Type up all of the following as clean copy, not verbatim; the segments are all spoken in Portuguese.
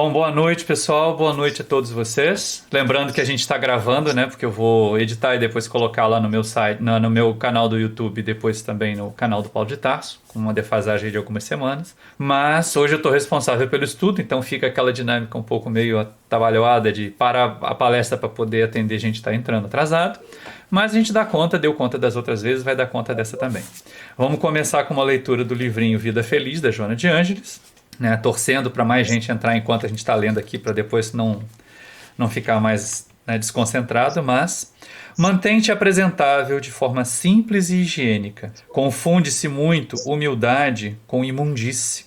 Bom, boa noite, pessoal. Boa noite a todos vocês. Lembrando que a gente está gravando, né? Porque eu vou editar e depois colocar lá no meu site, no meu canal do YouTube, e depois também no canal do Paulo de Tarso, com uma defasagem de algumas semanas. Mas hoje eu estou responsável pelo estudo, então fica aquela dinâmica um pouco meio atabalhoada de parar a palestra para poder atender gente que está entrando atrasado. Mas a gente dá conta, deu conta das outras vezes, vai dar conta dessa também. Vamos começar com uma leitura do livrinho Vida Feliz, da Joana de Ângeles. Né, torcendo para mais gente entrar enquanto a gente está lendo aqui, para depois não ficar mais, né, desconcentrado, mas mantém-te apresentável de forma simples e higiênica. Confunde-se muito humildade com imundície,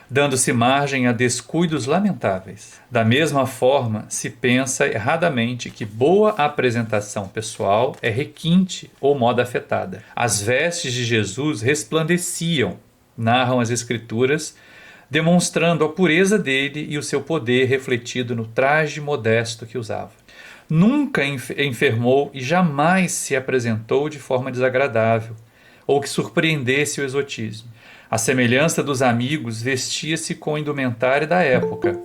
dando-se margem a descuidos lamentáveis. Da mesma forma, se pensa erradamente que boa apresentação pessoal é requinte ou moda afetada. As vestes de Jesus resplandeciam, narram as Escrituras, demonstrando a pureza dele e o seu poder refletido no traje modesto que usava. Nunca enfermou e jamais se apresentou de forma desagradável, ou que surpreendesse o exotismo. À semelhança dos amigos, vestia-se com a indumentária da época,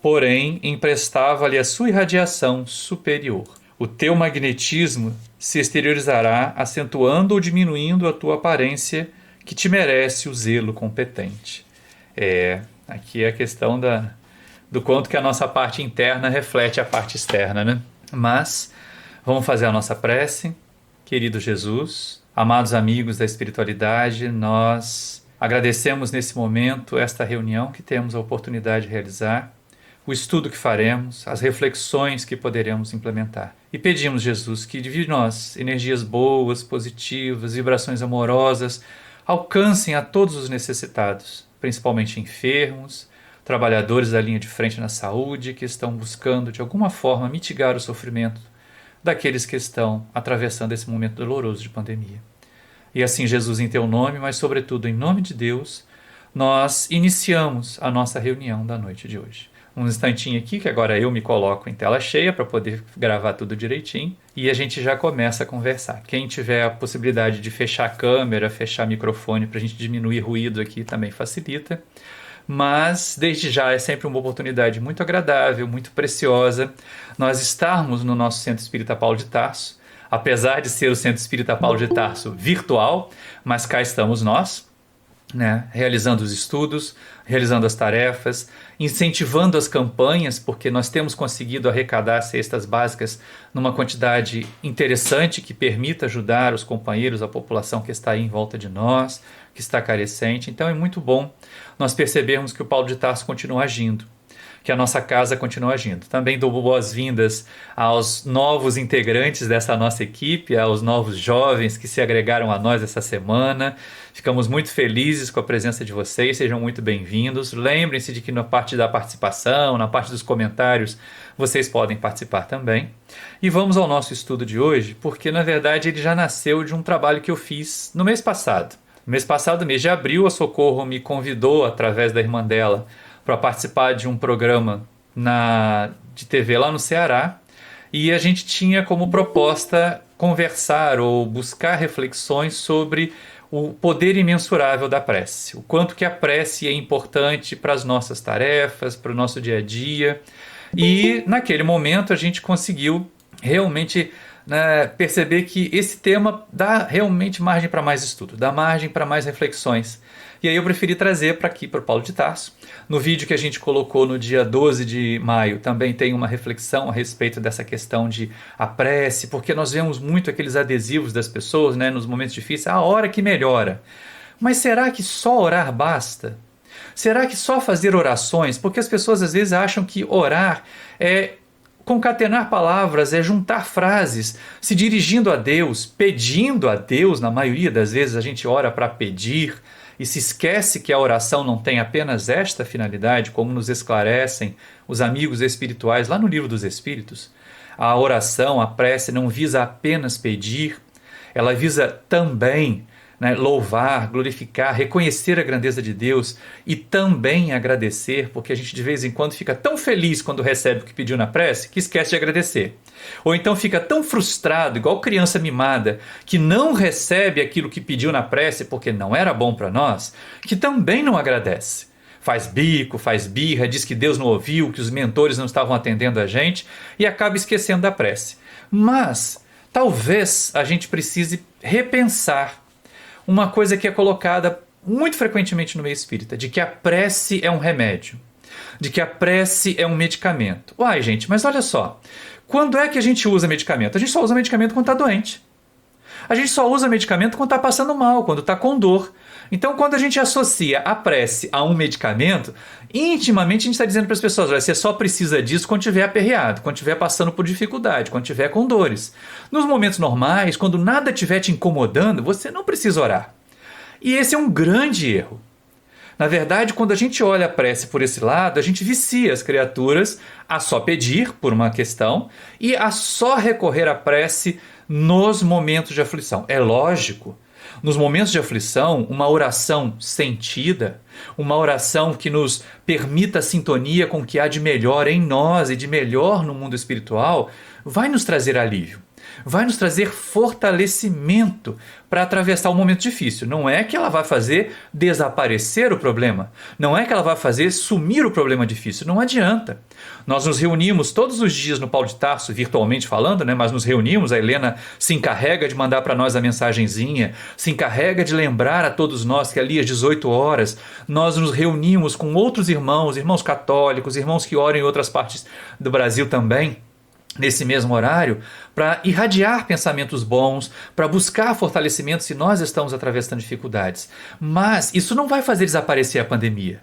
porém emprestava-lhe a sua irradiação superior. O teu magnetismo se exteriorizará acentuando ou diminuindo a tua aparência, que te merece o zelo competente. Aqui é a questão do quanto que a nossa parte interna reflete a parte externa, né? Mas vamos fazer a nossa prece. Querido Jesus, amados amigos da espiritualidade, nós agradecemos nesse momento esta reunião que temos a oportunidade de realizar, o estudo que faremos, as reflexões que poderemos implementar. E pedimos, Jesus, que de nós energias boas, positivas, vibrações amorosas alcancem a todos os necessitados, principalmente enfermos, trabalhadores da linha de frente na saúde, que estão buscando de alguma forma mitigar o sofrimento daqueles que estão atravessando esse momento doloroso de pandemia. E assim, Jesus, em teu nome, mas sobretudo em nome de Deus, nós iniciamos a nossa reunião da noite de hoje. Um instantinho aqui, que agora eu me coloco em tela cheia para poder gravar tudo direitinho, e a gente já começa a conversar. Quem tiver a possibilidade de fechar a câmera, fechar o microfone para a gente diminuir ruído aqui também facilita. Mas desde já é sempre uma oportunidade muito agradável, muito preciosa, nós estarmos no nosso Centro Espírita Paulo de Tarso, apesar de ser o Centro Espírita Paulo de Tarso virtual, mas cá estamos nós, né, realizando os estudos, realizando as tarefas, incentivando as campanhas, porque nós temos conseguido arrecadar cestas básicas numa quantidade interessante que permita ajudar os companheiros, a população que está aí em volta de nós, que está carecente. Então é muito bom nós percebermos que o Paulo de Tarso continua agindo, que a nossa casa continua agindo. Também dou boas-vindas aos novos integrantes dessa nossa equipe, aos novos jovens que se agregaram a nós essa semana. Ficamos muito felizes com a presença de vocês, sejam muito bem-vindos. Lembrem-se de que na parte da participação, na parte dos comentários, vocês podem participar também. E vamos ao nosso estudo de hoje, porque na verdade ele já nasceu de um trabalho que eu fiz no mês passado. No mês passado, mês de abril, a Socorro me convidou, através da irmã dela, para participar de um programa de TV lá no Ceará, e a gente tinha como proposta conversar ou buscar reflexões sobre o poder imensurável da prece, o quanto que a prece é importante para as nossas tarefas, para o nosso dia a dia, e naquele momento a gente conseguiu realmente, né, perceber que esse tema dá realmente margem para mais estudo, dá margem para mais reflexões. E aí eu preferi trazer para aqui, para o Paulo de Tarso. No vídeo que a gente colocou no dia 12 de maio, também tem uma reflexão a respeito dessa questão de a prece, porque nós vemos muito aqueles adesivos das pessoas, né, nos momentos difíceis, a hora que melhora. Mas será que só orar basta? Será que só fazer orações? Porque as pessoas às vezes acham que orar é concatenar palavras, é juntar frases, se dirigindo a Deus, pedindo a Deus. Na maioria das vezes a gente ora para pedir e se esquece que a oração não tem apenas esta finalidade, como nos esclarecem os amigos espirituais lá no Livro dos Espíritos. A oração, a prece não visa apenas pedir, ela visa também, né, louvar, glorificar, reconhecer a grandeza de Deus e também agradecer, porque a gente de vez em quando fica tão feliz quando recebe o que pediu na prece que esquece de agradecer. Ou então fica tão frustrado, igual criança mimada, que não recebe aquilo que pediu na prece porque não era bom para nós, que também não agradece. faz bico, faz birra, diz que Deus não ouviu, que os mentores não estavam atendendo a gente e acaba esquecendo da prece. Mas talvez a gente precise repensar uma coisa que é colocada muito frequentemente no meio espírita, de que a prece é um remédio, de que a prece é um medicamento. Uai, gente, mas olha só, quando é que a gente usa medicamento? A gente só usa medicamento quando está doente. A gente só usa medicamento quando está passando mal, quando está com dor. Então, quando a gente associa a prece a um medicamento, intimamente a gente está dizendo para as pessoas: olha, você só precisa disso quando estiver aperreado, quando estiver passando por dificuldade, quando estiver com dores. Nos momentos normais, quando nada estiver te incomodando, você não precisa orar. E esse é um grande erro. Na verdade, quando a gente olha a prece por esse lado, a gente vicia as criaturas a só pedir por uma questão e a só recorrer à prece nos momentos de aflição. É lógico, nos momentos de aflição, uma oração sentida, uma oração que nos permita a sintonia com o que há de melhor em nós e de melhor no mundo espiritual, vai nos trazer alívio. Vai nos trazer fortalecimento para atravessar o momento difícil. Não é que ela vai fazer desaparecer o problema. Não é que ela vai fazer sumir o problema difícil. Não adianta. Nós nos reunimos todos os dias no Paulo de Tarso, virtualmente falando, né? Mas nos reunimos, a Helena se encarrega de mandar para nós a mensagenzinha, se encarrega de lembrar a todos nós que ali às 18 horas nós nos reunimos com outros irmãos, irmãos católicos, irmãos que oram em outras partes do Brasil também, nesse mesmo horário, para irradiar pensamentos bons, para buscar fortalecimento se nós estamos atravessando dificuldades. Mas isso não vai fazer desaparecer a pandemia.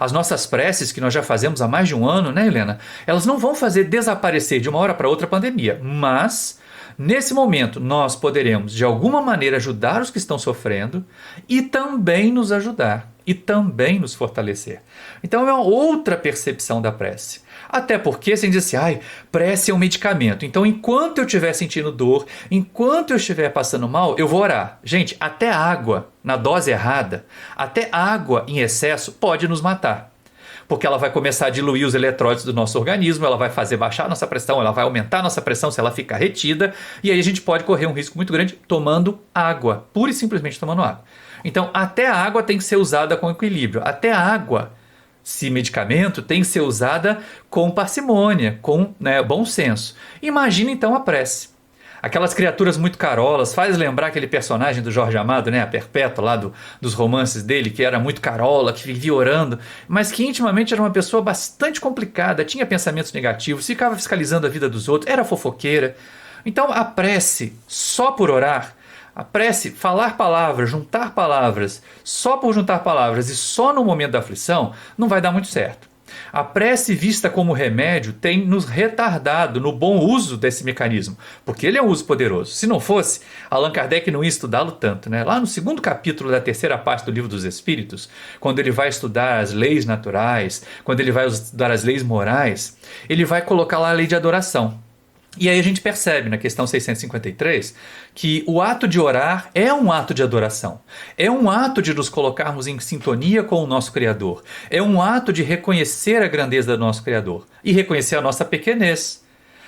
As nossas preces, que nós já fazemos há mais de um ano, né, Helena? Elas não vão fazer desaparecer de uma hora para outra a pandemia. Mas, nesse momento, nós poderemos, de alguma maneira, ajudar os que estão sofrendo e também nos ajudar. E também nos fortalecer. Então é uma outra percepção da prece. Até porque, se a gente diz assim, prece é um medicamento. Então, enquanto eu estiver sentindo dor, enquanto eu estiver passando mal, eu vou orar. Gente, até água, na dose errada, até água em excesso pode nos matar. Porque ela vai começar a diluir os eletrólitos do nosso organismo, ela vai fazer baixar a nossa pressão, ela vai aumentar a nossa pressão se ela ficar retida, e aí a gente pode correr um risco muito grande tomando água, pura e simplesmente tomando água. Então, até a água tem que ser usada com equilíbrio. Até a água, se medicamento, tem que ser usada com parcimônia, com bom senso. Imagina então a prece. Aquelas criaturas muito carolas, faz lembrar aquele personagem do Jorge Amado, né, a Perpétua lá dos romances dele, que era muito carola, que vivia orando, mas que intimamente era uma pessoa bastante complicada, tinha pensamentos negativos, ficava fiscalizando a vida dos outros, era fofoqueira. Então a prece, só por orar, a prece, falar palavras, juntar palavras, só por juntar palavras e só no momento da aflição, não vai dar muito certo. A prece vista como remédio tem nos retardado no bom uso desse mecanismo, porque ele é um uso poderoso. Se não fosse, Allan Kardec não ia estudá-lo tanto, né? Lá no segundo capítulo da terceira parte do Livro dos Espíritos, quando ele vai estudar as leis naturais, quando ele vai estudar as leis morais, ele vai colocar lá a lei de adoração. E aí a gente percebe na questão 653 que o ato de orar é um ato de adoração. É um ato de nos colocarmos em sintonia com o nosso Criador. É um ato de reconhecer a grandeza do nosso Criador e reconhecer a nossa pequenez.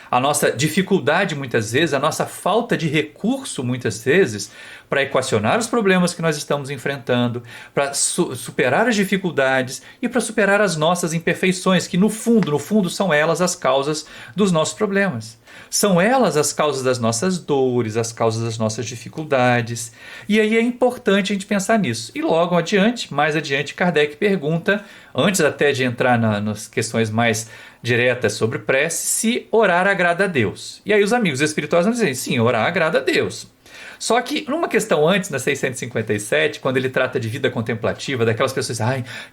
A nossa dificuldade muitas vezes, a nossa falta de recurso muitas vezes para equacionar os problemas que nós estamos enfrentando, para superar as dificuldades e para superar as nossas imperfeições, que no fundo são elas as causas dos nossos problemas. São elas as causas das nossas dores, as causas das nossas dificuldades. E aí é importante a gente pensar nisso. E logo adiante, mais adiante, Kardec pergunta, antes até de entrar nas questões mais diretas sobre prece, se orar agrada a Deus. E aí os amigos espirituais vão dizer, sim, orar agrada a Deus. Só que numa questão antes, na 657, quando ele trata de vida contemplativa, daquelas pessoas,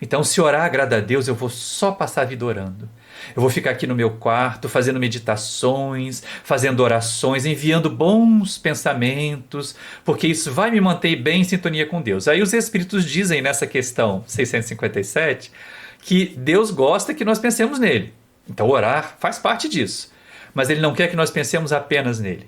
então se orar agrada a Deus, eu vou só passar a vida orando. Eu vou ficar aqui no meu quarto, fazendo meditações, fazendo orações, enviando bons pensamentos, porque isso vai me manter bem em sintonia com Deus. Aí os Espíritos dizem nessa questão 657 que Deus gosta que nós pensemos nele. Então orar faz parte disso, mas ele não quer que nós pensemos apenas nele.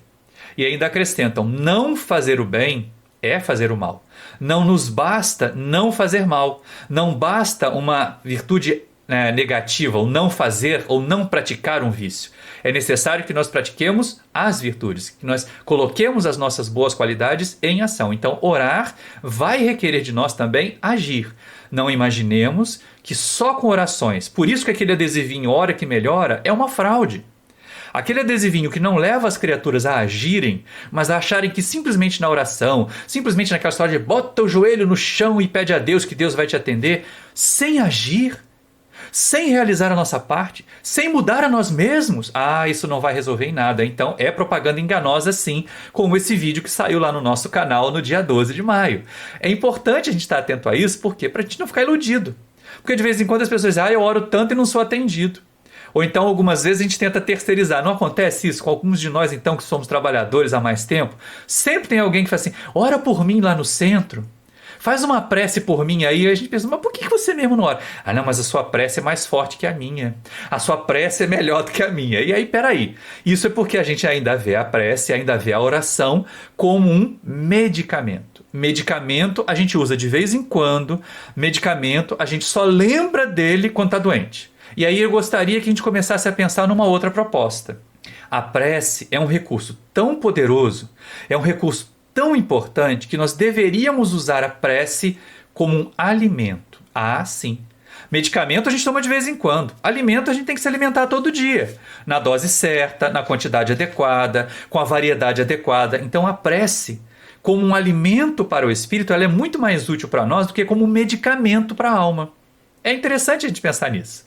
E ainda acrescentam, não fazer o bem é fazer o mal. Não nos basta não fazer mal. Não basta uma virtude negativa, ou não fazer, ou não praticar um vício. É necessário que nós pratiquemos as virtudes, que nós coloquemos as nossas boas qualidades em ação. Então, orar vai requerer de nós também agir. Não imaginemos que só com orações, por isso que aquele adesivinho ora que melhora é uma fraude. Aquele adesivinho que não leva as criaturas a agirem, mas a acharem que simplesmente na oração, simplesmente naquela história de bota o joelho no chão e pede a Deus que Deus vai te atender, sem agir, sem realizar a nossa parte, sem mudar a nós mesmos, isso não vai resolver em nada. Então é propaganda enganosa sim, como esse vídeo que saiu lá no nosso canal no dia 12 de maio. É importante a gente estar atento a isso, porque para a gente não ficar iludido. Porque de vez em quando as pessoas dizem, eu oro tanto e não sou atendido. Ou então algumas vezes a gente tenta terceirizar. Não acontece isso com alguns de nós então que somos trabalhadores há mais tempo? Sempre tem alguém que fala assim, ora por mim lá no centro. Faz uma prece por mim aí. E a gente pensa, mas por que você mesmo não ora? Não, mas a sua prece é mais forte que a minha. A sua prece é melhor do que a minha. E aí, peraí. Isso é porque a gente ainda vê a prece, ainda vê a oração como um medicamento. Medicamento a gente usa de vez em quando. Medicamento a gente só lembra dele quando está doente. E aí eu gostaria que a gente começasse a pensar numa outra proposta. A prece é um recurso tão poderoso, é um recurso tão importante que nós deveríamos usar a prece como um alimento. Sim. Medicamento a gente toma de vez em quando. Alimento a gente tem que se alimentar todo dia. Na dose certa, na quantidade adequada, com a variedade adequada. Então a prece, como um alimento para o espírito, ela é muito mais útil para nós do que como um medicamento para a alma. É interessante a gente pensar nisso.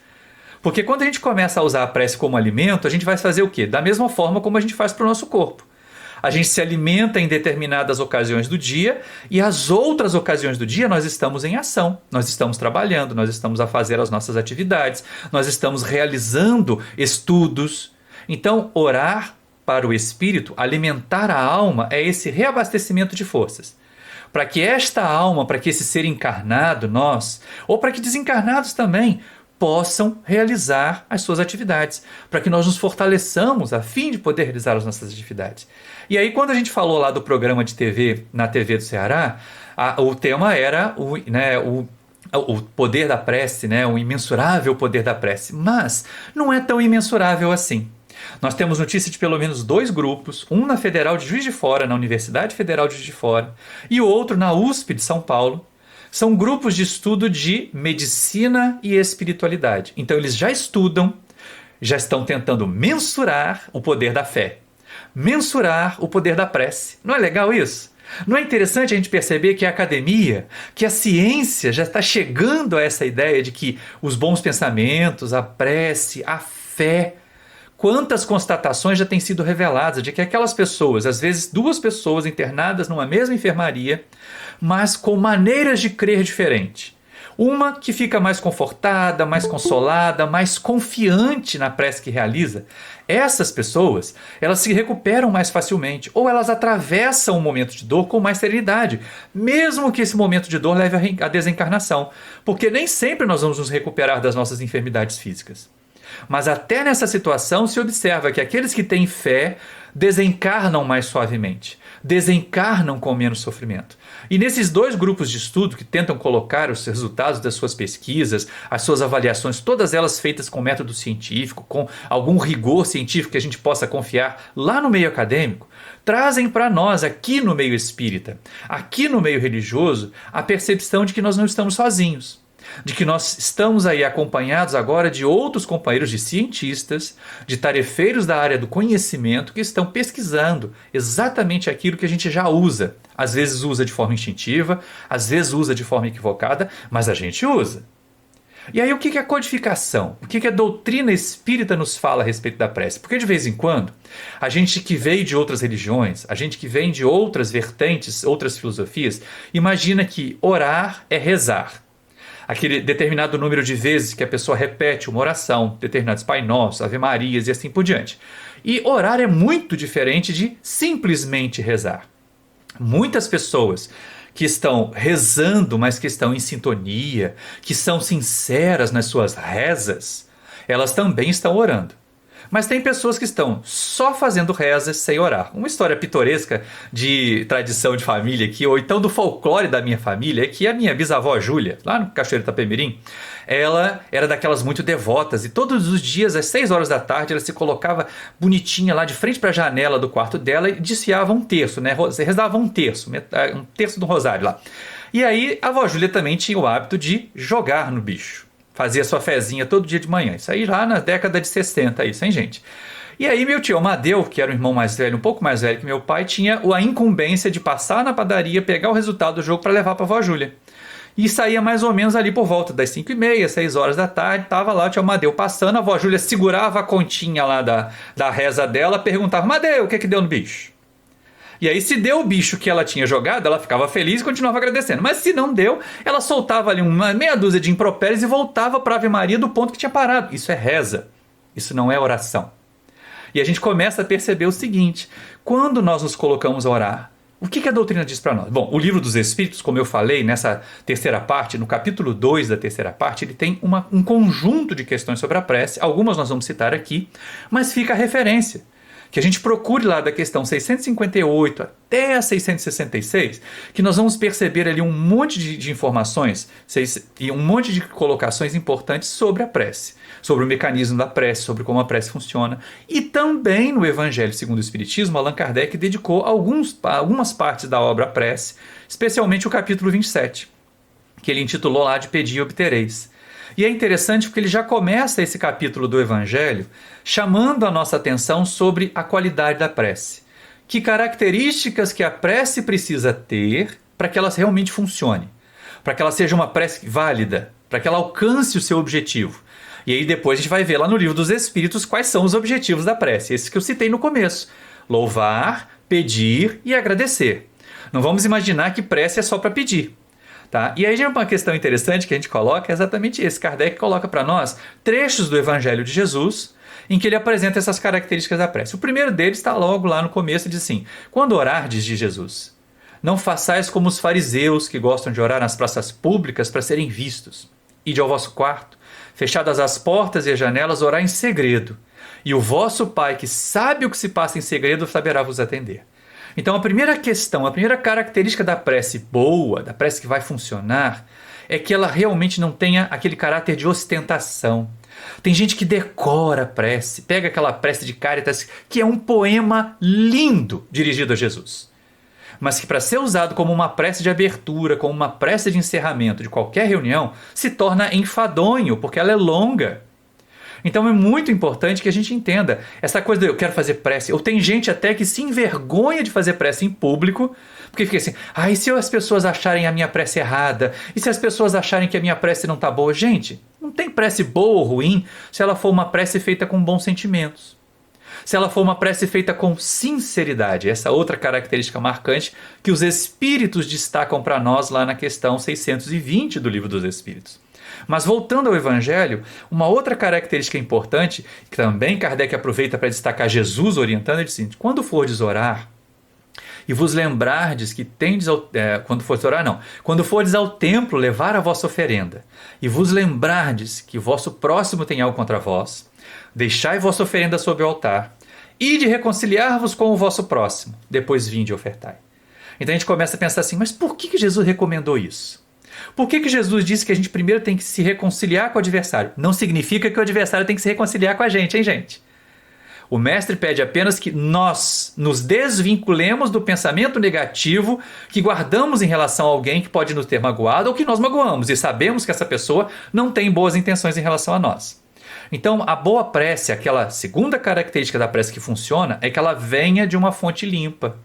Porque quando a gente começa a usar a prece como alimento, a gente vai fazer o quê? Da mesma forma como a gente faz para o nosso corpo. A gente se alimenta em determinadas ocasiões do dia e as outras ocasiões do dia nós estamos em ação, nós estamos trabalhando, nós estamos a fazer as nossas atividades, nós estamos realizando estudos. Então, orar para o espírito, alimentar a alma, é esse reabastecimento de forças. Para que esta alma, para que esse ser encarnado, nós, ou para que desencarnados também, possam realizar as suas atividades, para que nós nos fortaleçamos a fim de poder realizar as nossas atividades. E aí quando a gente falou lá do programa de TV, na TV do Ceará, o tema era o poder da prece, o imensurável poder da prece, mas não é tão imensurável assim. Nós temos notícia de pelo menos 2 grupos, um na Federal de Juiz de Fora, na Universidade Federal de Juiz de Fora, e o outro na USP de São Paulo. São grupos de estudo de medicina e espiritualidade. Então eles já estudam, já estão tentando mensurar o poder da fé, mensurar o poder da prece. Não é legal isso? Não é interessante a gente perceber que a academia, que a ciência já está chegando a essa ideia de que os bons pensamentos, a prece, a fé, quantas constatações já têm sido reveladas de que aquelas pessoas, às vezes 2 pessoas internadas numa mesma enfermaria, mas com maneiras de crer diferentes. Uma que fica mais confortada, mais consolada, mais confiante na prece que realiza. Essas pessoas, elas se recuperam mais facilmente ou elas atravessam um momento de dor com mais serenidade, mesmo que esse momento de dor leve à desencarnação, porque nem sempre nós vamos nos recuperar das nossas enfermidades físicas. Mas até nessa situação se observa que aqueles que têm fé desencarnam mais suavemente, desencarnam com menos sofrimento. E nesses 2 grupos de estudo que tentam colocar os resultados das suas pesquisas, as suas avaliações, todas elas feitas com método científico, com algum rigor científico que a gente possa confiar lá no meio acadêmico, trazem para nós aqui no meio espírita, aqui no meio religioso, a percepção de que nós não estamos sozinhos. De que nós estamos aí acompanhados agora de outros companheiros de cientistas, de tarefeiros da área do conhecimento que estão pesquisando exatamente aquilo que a gente já usa. Às vezes usa de forma instintiva, às vezes usa de forma equivocada, mas a gente usa. E aí o que é codificação? O que a doutrina espírita nos fala a respeito da prece? Porque de vez em quando, a gente que veio de outras religiões, a gente que vem de outras vertentes, outras filosofias, imagina que orar é rezar. Aquele determinado número de vezes que a pessoa repete uma oração, determinados Pai Nosso, Ave Marias e assim por diante. E orar é muito diferente de simplesmente rezar. Muitas pessoas que estão rezando, mas que estão em sintonia, que são sinceras nas suas rezas, elas também estão orando. Mas tem pessoas que estão só fazendo rezas sem orar. Uma história pitoresca de tradição de família aqui, ou então do folclore da minha família, é que a minha bisavó Júlia, lá no Cachoeiro Itapemirim, ela era daquelas muito devotas e todos os dias, às 6 horas da tarde, ela se colocava bonitinha lá de frente para a janela do quarto dela e desfiava um terço, né? Rezava um terço do rosário lá. E aí a avó Júlia também tinha o hábito de jogar no bicho. Fazia sua fezinha todo dia de manhã. Isso aí lá na década de 60, isso, hein, gente? E aí meu tio Amadeu, que era um irmão mais velho, um pouco mais velho que meu pai, tinha a incumbência de passar na padaria, pegar o resultado do jogo para levar para a avó Júlia. E saía mais ou menos ali por volta das 5h30, 6 horas da tarde, tava lá o tio Amadeu passando, a avó Júlia segurava a continha lá da reza dela, perguntava: Amadeu, o que deu no bicho? E aí, se deu o bicho que ela tinha jogado, ela ficava feliz e continuava agradecendo. Mas se não deu, ela soltava ali uma meia dúzia de impropérios e voltava para a Ave Maria do ponto que tinha parado. Isso é reza. Isso não é oração. E a gente começa a perceber o seguinte: quando nós nos colocamos a orar, o que a doutrina diz para nós? Bom, o Livro dos Espíritos, como eu falei nessa terceira parte, no capítulo 2 da terceira parte, ele tem um conjunto de questões sobre a prece. Algumas nós vamos citar aqui, mas fica a referência. Que a gente procure lá da questão 658 até a 666, que nós vamos perceber ali um monte de informações e um monte de colocações importantes sobre a prece, sobre o mecanismo da prece, sobre como a prece funciona. E também no Evangelho segundo o Espiritismo, Allan Kardec dedicou algumas partes da obra à prece, especialmente o capítulo 27, que ele intitulou lá de Pedi e Obtereis. E é interessante porque ele já começa esse capítulo do Evangelho chamando a nossa atenção sobre a qualidade da prece. Que características que a prece precisa ter para que ela realmente funcione, para que ela seja uma prece válida, para que ela alcance o seu objetivo. E aí depois a gente vai ver lá no Livro dos Espíritos quais são os objetivos da prece, esses que eu citei no começo: louvar, pedir e agradecer. Não vamos imaginar que prece é só para pedir. Tá? E aí uma questão interessante que a gente coloca é exatamente esse. Kardec coloca para nós trechos do Evangelho de Jesus em que ele apresenta essas características da prece. O primeiro deles está logo lá no começo e diz assim: quando orardes, diz Jesus, não façais como os fariseus que gostam de orar nas praças públicas para serem vistos. Ide ao vosso quarto, fechadas as portas e as janelas, orar em segredo. E o vosso Pai, que sabe o que se passa em segredo, saberá vos atender. Então a primeira questão, a primeira característica da prece boa, da prece que vai funcionar, é que ela realmente não tenha aquele caráter de ostentação. Tem gente que decora a prece, pega aquela prece de Cáritas, que é um poema lindo dirigido a Jesus, mas que para ser usado como uma prece de abertura, como uma prece de encerramento de qualquer reunião, se torna enfadonho, porque ela é longa. Então é muito importante que a gente entenda essa coisa de eu quero fazer prece. Ou tem gente até que se envergonha de fazer prece em público, porque fica assim: e se as pessoas acharem a minha prece errada? E se as pessoas acharem que a minha prece não está boa? Gente, não tem prece boa ou ruim se ela for uma prece feita com bons sentimentos. Se ela for uma prece feita com sinceridade, essa outra característica marcante que os Espíritos destacam para nós lá na questão 620 do Livro dos Espíritos. Mas voltando ao Evangelho, uma outra característica importante, que também Kardec aproveita para destacar Jesus orientando, ele diz assim: quando fordes orar, e vos lembrardes que tendes quando fordes ao templo levar a vossa oferenda, e vos lembrardes que vosso próximo tem algo contra vós, deixai vossa oferenda sob o altar, e de reconciliar-vos com o vosso próximo, depois vinde e ofertai. Então a gente começa a pensar assim: mas por que Jesus recomendou isso? Por que Jesus disse que a gente primeiro tem que se reconciliar com o adversário? Não significa que o adversário tem que se reconciliar com a gente, hein, gente? O mestre pede apenas que nós nos desvinculemos do pensamento negativo que guardamos em relação a alguém que pode nos ter magoado ou que nós magoamos, e sabemos que essa pessoa não tem boas intenções em relação a nós. Então, a boa prece, aquela segunda característica da prece que funciona, é que ela venha de uma fonte limpa.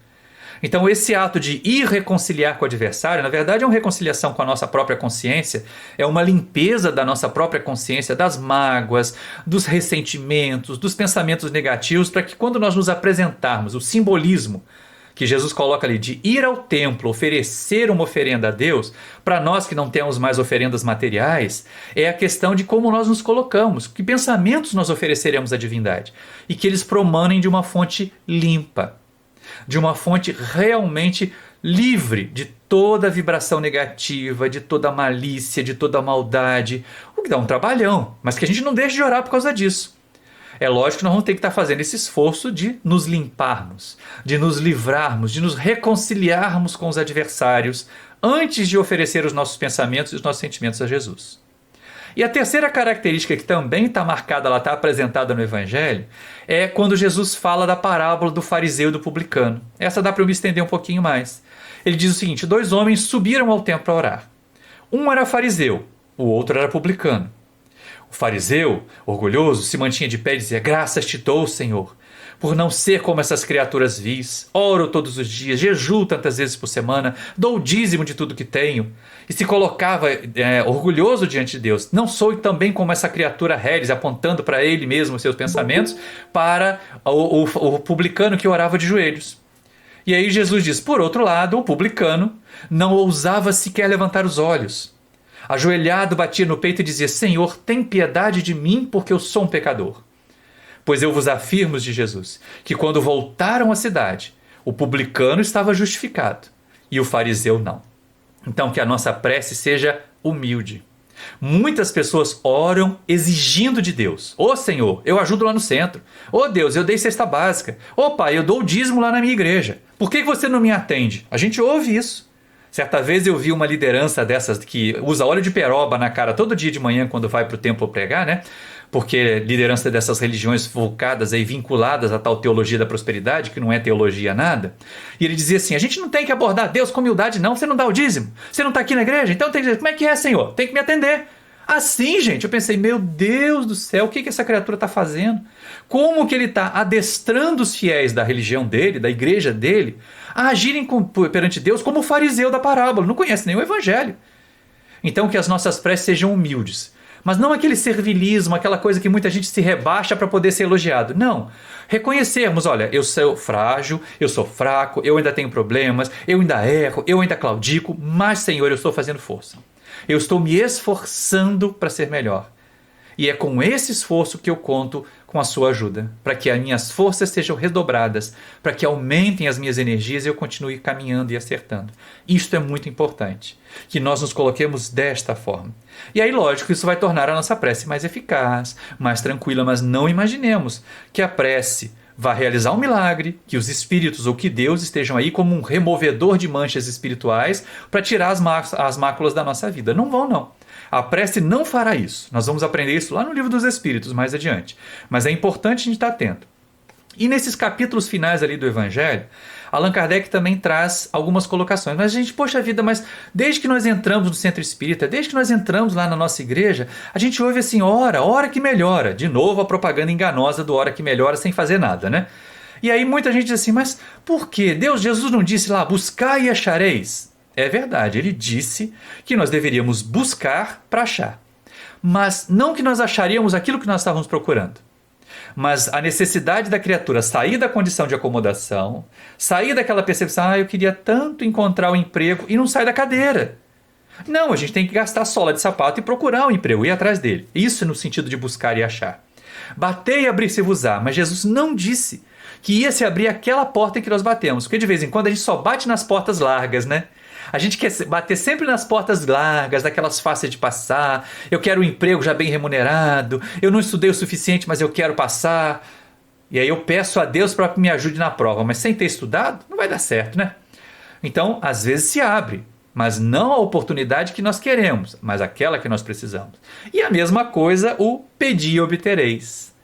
Então esse ato de ir reconciliar com o adversário, na verdade é uma reconciliação com a nossa própria consciência, é uma limpeza da nossa própria consciência, das mágoas, dos ressentimentos, dos pensamentos negativos, para que quando nós nos apresentarmos, o simbolismo que Jesus coloca ali de ir ao templo, oferecer uma oferenda a Deus, para nós que não temos mais oferendas materiais, é a questão de como nós nos colocamos, que pensamentos nós ofereceremos à divindade, e que eles promanem de uma fonte limpa, de uma fonte realmente livre de toda vibração negativa, de toda malícia, de toda maldade, o que dá um trabalhão, mas que a gente não deixe de orar por causa disso. É lógico que nós vamos ter que estar fazendo esse esforço de nos limparmos, de nos livrarmos, de nos reconciliarmos com os adversários antes de oferecer os nossos pensamentos e os nossos sentimentos a Jesus. E a terceira característica que também está marcada, ela está apresentada no Evangelho, é quando Jesus fala da parábola do fariseu e do publicano. Essa dá para eu me estender um pouquinho mais. Ele diz o seguinte: 2 homens subiram ao templo para orar. Um era fariseu, o outro era publicano. O fariseu, orgulhoso, se mantinha de pé e dizia: graças te dou, Senhor, por não ser como essas criaturas vis. Oro todos os dias, jejuo tantas vezes por semana, dou o dízimo de tudo que tenho. E se colocava orgulhoso diante de Deus. Não sou também como essa criatura reles, apontando para ele mesmo os seus pensamentos, para o publicano que orava de joelhos. E aí Jesus diz: por outro lado, o publicano não ousava sequer levantar os olhos. Ajoelhado, batia no peito e dizia: Senhor, tem piedade de mim, porque eu sou um pecador. Pois eu vos afirmo, de Jesus, que quando voltaram à cidade, o publicano estava justificado e o fariseu não. Então que a nossa prece seja humilde. Muitas pessoas oram exigindo de Deus: ô Senhor, eu ajudo lá no centro. Ô Deus, eu dei cesta básica. Ô Pai, eu dou o dízimo lá na minha igreja. Por que você não me atende? A gente ouve isso. Certa vez eu vi uma liderança dessas que usa óleo de peroba na cara todo dia de manhã quando vai para o templo pregar, né? Porque liderança dessas religiões focadas aí, vinculadas à tal teologia da prosperidade, que não é teologia nada. E ele dizia assim: a gente não tem que abordar Deus com humildade não, você não dá o dízimo, você não está aqui na igreja, então tem que dizer: como é que é, Senhor? Tem que me atender. Assim, gente, eu pensei: meu Deus do céu, o que essa criatura está fazendo? Como que ele está adestrando os fiéis da religião dele, da igreja dele, a agirem perante Deus como o fariseu da parábola, não conhece nem o evangelho. Então que as nossas preces sejam humildes, mas não aquele servilismo, aquela coisa que muita gente se rebaixa para poder ser elogiado. Não. Reconhecermos: olha, eu sou frágil, eu sou fraco, eu ainda tenho problemas, eu ainda erro, eu ainda claudico, mas, Senhor, eu estou fazendo força. Eu estou me esforçando para ser melhor. E é com esse esforço que eu conto com a sua ajuda, para que as minhas forças sejam redobradas, para que aumentem as minhas energias e eu continue caminhando e acertando. Isto é muito importante, que nós nos coloquemos desta forma. E aí, lógico, isso vai tornar a nossa prece mais eficaz, mais tranquila, mas não imaginemos que a prece vai realizar um milagre, que os espíritos ou que Deus estejam aí como um removedor de manchas espirituais para tirar as máculas da nossa vida. Não vão, não. A prece não fará isso. Nós vamos aprender isso lá no Livro dos Espíritos, mais adiante. Mas é importante a gente estar atento. E nesses capítulos finais ali do Evangelho, Allan Kardec também traz algumas colocações. Mas, gente, poxa vida, mas desde que nós entramos no centro espírita, desde que nós entramos lá na nossa igreja, a gente ouve assim: hora que melhora. De novo a propaganda enganosa do hora que melhora sem fazer nada, né? E aí muita gente diz assim: mas por quê? Jesus não disse lá: buscai e achareis? É verdade, ele disse que nós deveríamos buscar para achar. Mas não que nós acharíamos aquilo que nós estávamos procurando. Mas a necessidade da criatura sair da condição de acomodação, sair daquela percepção: eu queria tanto encontrar um emprego, e não sai da cadeira. Não, a gente tem que gastar sola de sapato e procurar um emprego, ir atrás dele. Isso no sentido de buscar e achar. Bater e abrir-se-vos-á, mas Jesus não disse que ia se abrir aquela porta em que nós batemos, porque de vez em quando a gente só bate nas portas largas, né? A gente quer bater sempre nas portas largas, daquelas fáceis de passar. Eu quero um emprego já bem remunerado. Eu não estudei o suficiente, mas eu quero passar. E aí eu peço a Deus para que me ajude na prova. Mas sem ter estudado, não vai dar certo, né? Então, às vezes se abre. Mas não a oportunidade que nós queremos, mas aquela que nós precisamos. E a mesma coisa, o pedir e obtereis.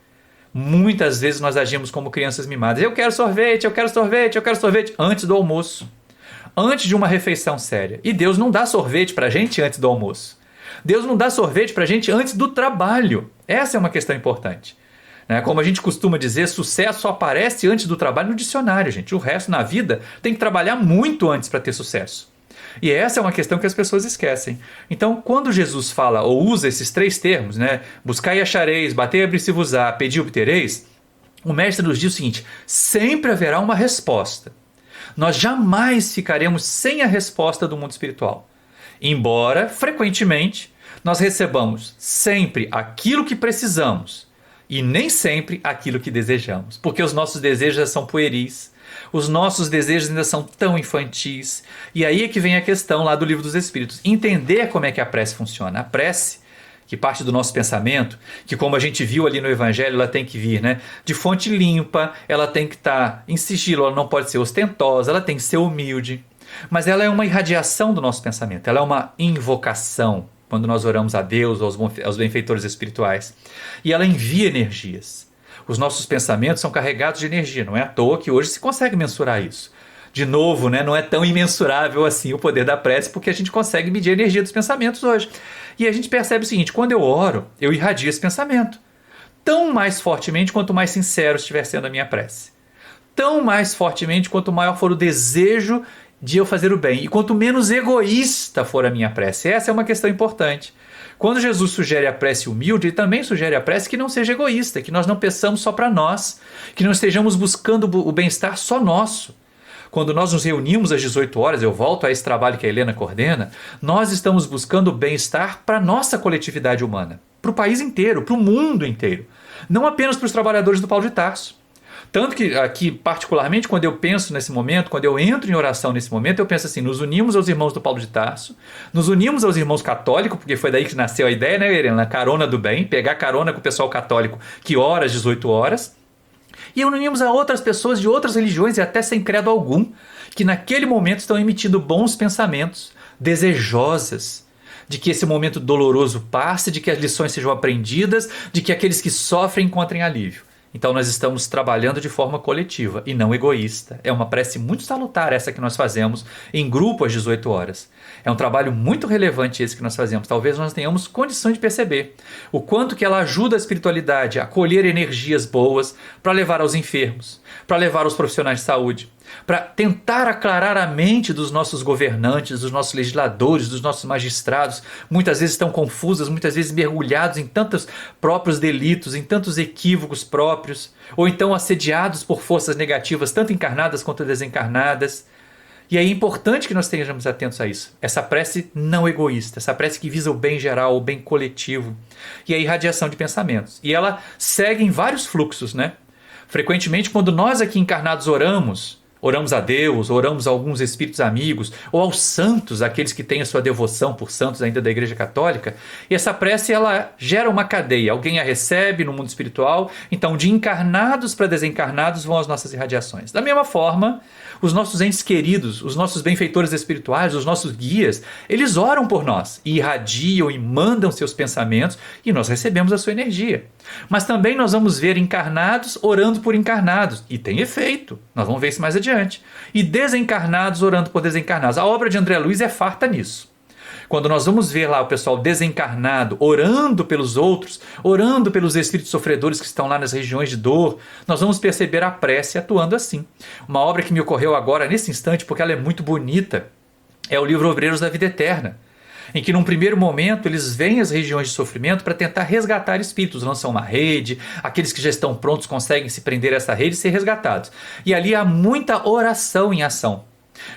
Muitas vezes nós agimos como crianças mimadas. Eu quero sorvete, eu quero sorvete, eu quero sorvete. Antes do almoço. Antes de uma refeição séria. E Deus não dá sorvete para a gente antes do almoço. Deus não dá sorvete para a gente antes do trabalho. Essa é uma questão importante. Como a gente costuma dizer, sucesso aparece antes do trabalho no dicionário, gente. O resto na vida tem que trabalhar muito antes para ter sucesso. E essa é uma questão que as pessoas esquecem. Então, quando Jesus fala ou usa esses 3 termos, buscai e achareis, batei e abrir-se-vos-á, pedi e obtereis, o mestre nos diz o seguinte: sempre haverá uma resposta. Nós jamais ficaremos sem a resposta do mundo espiritual. Embora, frequentemente, nós recebamos sempre aquilo que precisamos e nem sempre aquilo que desejamos. Porque os nossos desejos já são pueris, os nossos desejos ainda são tão infantis. E aí é que vem a questão lá do Livro dos Espíritos. Entender como é que a prece funciona. A prece, que parte do nosso pensamento, que como a gente viu ali no Evangelho, ela tem que vir, né, de fonte limpa, ela tem que estar em sigilo, ela não pode ser ostentosa, ela tem que ser humilde. Mas ela é uma irradiação do nosso pensamento, ela é uma invocação, quando nós oramos a Deus, aos benfeitores espirituais. E ela envia energias. Os nossos pensamentos são carregados de energia, não é à toa que hoje se consegue mensurar isso. De novo, né, não é tão imensurável assim o poder da prece, porque a gente consegue medir a energia dos pensamentos hoje. E a gente percebe o seguinte, quando eu oro, eu irradio esse pensamento. Tão mais fortemente quanto mais sincero estiver sendo a minha prece. Tão mais fortemente quanto maior for o desejo de eu fazer o bem. E quanto menos egoísta for a minha prece. Essa é uma questão importante. Quando Jesus sugere a prece humilde, ele também sugere a prece que não seja egoísta, que nós não peçamos só para nós, que não estejamos buscando o bem-estar só nosso. Quando nós nos reunimos às 18 horas, eu volto a esse trabalho que a Helena coordena, nós estamos buscando o bem-estar para a nossa coletividade humana, para o país inteiro, para o mundo inteiro, não apenas para os trabalhadores do Paulo de Tarso. Tanto que aqui, particularmente, quando eu penso nesse momento, quando eu entro em oração nesse momento, eu penso assim, nos unimos aos irmãos do Paulo de Tarso, nos unimos aos irmãos católicos, porque foi daí que nasceu a ideia, né, Helena? Carona do bem, pegar carona com o pessoal católico que ora às 18 horas, e unimos a outras pessoas de outras religiões e até sem credo algum, que naquele momento estão emitindo bons pensamentos, desejosas, de que esse momento doloroso passe, de que as lições sejam aprendidas, de que aqueles que sofrem encontrem alívio. Então nós estamos trabalhando de forma coletiva e não egoísta. É uma prece muito salutar essa que nós fazemos em grupo às 18 horas. É um trabalho muito relevante esse que nós fazemos. Talvez nós tenhamos condição de perceber o quanto que ela ajuda a espiritualidade a colher energias boas para levar aos enfermos, para levar aos profissionais de saúde, para tentar aclarar a mente dos nossos governantes, dos nossos legisladores, dos nossos magistrados. Muitas vezes estão confusas, muitas vezes mergulhados em tantos próprios delitos, em tantos equívocos próprios, ou então assediados por forças negativas, tanto encarnadas quanto desencarnadas. E é importante que nós estejamos atentos a isso. Essa prece não egoísta, essa prece que visa o bem geral, o bem coletivo. E a irradiação de pensamentos. E ela segue em vários fluxos, né? Frequentemente, quando nós aqui encarnados oramos a Deus, oramos a alguns espíritos amigos, ou aos santos, aqueles que têm a sua devoção por santos ainda da Igreja Católica, e essa prece ela gera uma cadeia, alguém a recebe no mundo espiritual, então de encarnados para desencarnados vão as nossas irradiações. Da mesma forma, os nossos entes queridos, os nossos benfeitores espirituais, os nossos guias, eles oram por nós, e irradiam e mandam seus pensamentos, e nós recebemos a sua energia. Mas também nós vamos ver encarnados orando por encarnados, e tem efeito, nós vamos ver isso mais adiante. E desencarnados orando por desencarnados. A obra de André Luiz é farta nisso. Quando nós vamos ver lá o pessoal desencarnado orando pelos outros, orando pelos espíritos sofredores que estão lá nas regiões de dor, nós vamos perceber a prece atuando assim. Uma obra que me ocorreu agora nesse instante, porque ela é muito bonita, é o livro Obreiros da Vida Eterna, em que num primeiro momento eles vêm às regiões de sofrimento para tentar resgatar espíritos, lançam uma rede, aqueles que já estão prontos conseguem se prender a essa rede e ser resgatados. E ali há muita oração em ação,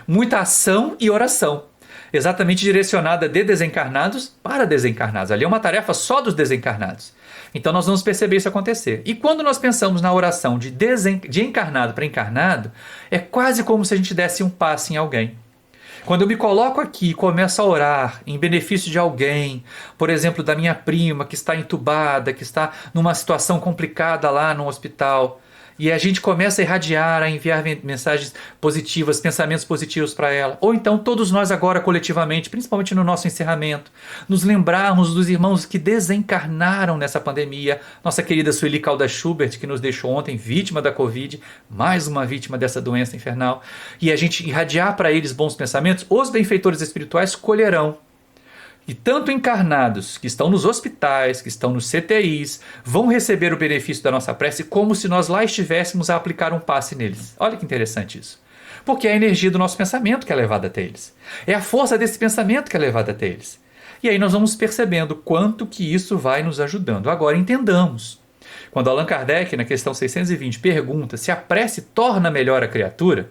muita ação e oração, exatamente direcionada de desencarnados para desencarnados. Ali é uma tarefa só dos desencarnados. Então nós vamos perceber isso acontecer. E quando nós pensamos na oração de encarnado para encarnado, é quase como se a gente desse um passe em alguém. Quando eu me coloco aqui e começo a orar em benefício de alguém, por exemplo, da minha prima que está entubada, que está numa situação complicada lá no hospital, e a gente começa a irradiar, a enviar mensagens positivas, pensamentos positivos para ela. Ou então todos nós agora coletivamente, principalmente no nosso encerramento, nos lembrarmos dos irmãos que desencarnaram nessa pandemia. Nossa querida Sueli Caldas Schubert, que nos deixou ontem vítima da Covid, mais uma vítima dessa doença infernal. E a gente irradiar para eles bons pensamentos, os benfeitores espirituais colherão. E tanto encarnados que estão nos hospitais, que estão nos CTIs, vão receber o benefício da nossa prece como se nós lá estivéssemos a aplicar um passe neles. Olha que interessante isso. Porque é a energia do nosso pensamento que é levada até eles. É a força desse pensamento que é levada até eles. E aí nós vamos percebendo quanto que isso vai nos ajudando. Agora entendamos. Quando Allan Kardec, na questão 620, pergunta se a prece torna melhor a criatura,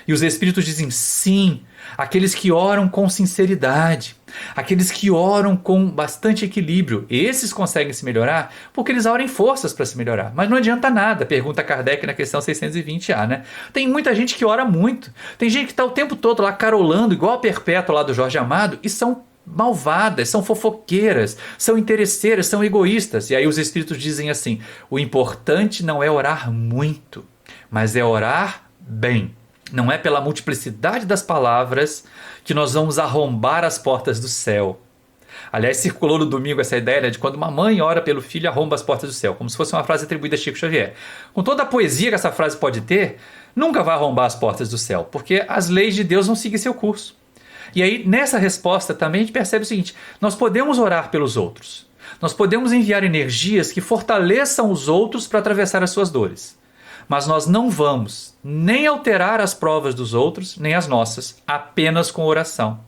e os espíritos dizem sim, aqueles que oram com sinceridade, aqueles que oram com bastante equilíbrio, esses conseguem se melhorar porque eles orem forças para se melhorar. Mas não adianta nada, pergunta Kardec na questão 620A, né? Tem muita gente que ora muito, tem gente que está o tempo todo lá carolando, igual a Perpétua lá do Jorge Amado, e são malvadas, são fofoqueiras, são interesseiras, são egoístas. E aí os espíritos dizem assim: o importante não é orar muito, mas é orar bem. Não é pela multiplicidade das palavras que nós vamos arrombar as portas do céu. Aliás, circulou no domingo essa ideia, né, de quando uma mãe ora pelo filho, arromba as portas do céu, como se fosse uma frase atribuída a Chico Xavier. Com toda a poesia que essa frase pode ter, nunca vai arrombar as portas do céu, porque as leis de Deus vão seguir seu curso. E aí, nessa resposta também a gente percebe o seguinte: nós podemos orar pelos outros, nós podemos enviar energias que fortaleçam os outros para atravessar as suas dores, mas nós não vamos nem alterar as provas dos outros, nem as nossas, apenas com oração.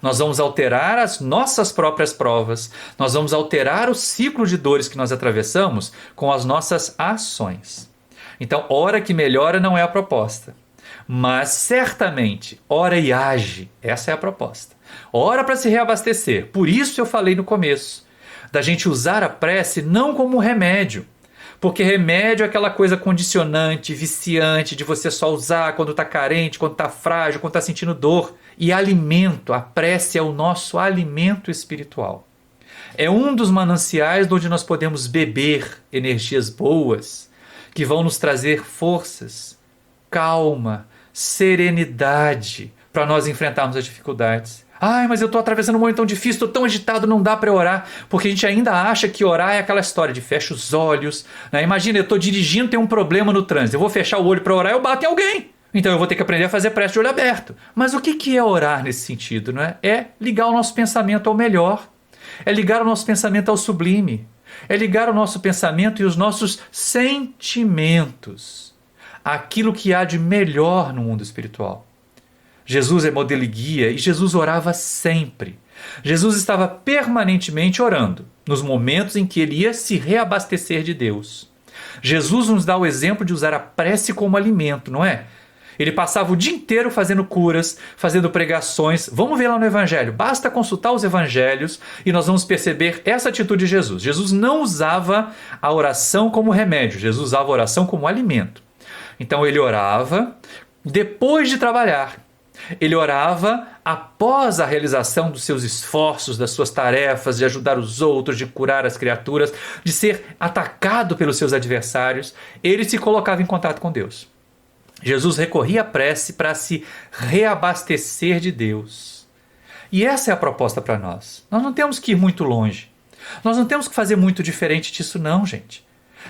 Nós vamos alterar as nossas próprias provas, nós vamos alterar o ciclo de dores que nós atravessamos com as nossas ações. Então, ora que melhora não é a proposta, mas certamente ora e age, essa é a proposta. Ora para se reabastecer. Por isso eu falei no começo da gente usar a prece não como remédio, porque remédio é aquela coisa condicionante, viciante, de você só usar quando está carente, quando está frágil, quando está sentindo dor. E alimento, a prece é o nosso alimento espiritual. É um dos mananciais onde nós podemos beber energias boas, que vão nos trazer forças, calma, serenidade, para nós enfrentarmos as dificuldades. Ai, mas eu estou atravessando um momento tão difícil, estou tão agitado, não dá para orar. Porque a gente ainda acha que orar é aquela história de fecha os olhos, né? Imagina, eu estou dirigindo, tem um problema no trânsito, eu vou fechar o olho para orar, eu bato em alguém. Então eu vou ter que aprender a fazer prece de olho aberto. Mas o que é orar nesse sentido, não é? É ligar o nosso pensamento ao melhor. É ligar o nosso pensamento ao sublime. É ligar o nosso pensamento e os nossos sentimentos àquilo que há de melhor no mundo espiritual. Jesus é modelo e guia, e Jesus orava sempre. Jesus estava permanentemente orando, nos momentos em que ele ia se reabastecer de Deus. Jesus nos dá o exemplo de usar a prece como alimento, não é? Ele passava o dia inteiro fazendo curas, fazendo pregações. Vamos ver lá no Evangelho. Basta consultar os Evangelhos e nós vamos perceber essa atitude de Jesus. Jesus não usava a oração como remédio. Jesus usava a oração como alimento. Então ele orava depois de trabalhar. Ele orava após a realização dos seus esforços, das suas tarefas, de ajudar os outros, de curar as criaturas, de ser atacado pelos seus adversários. Ele se colocava em contato com Deus. Jesus recorria à prece para se reabastecer de Deus. E essa é a proposta para nós. Nós não temos que ir muito longe. Nós não temos que fazer muito diferente disso não, gente.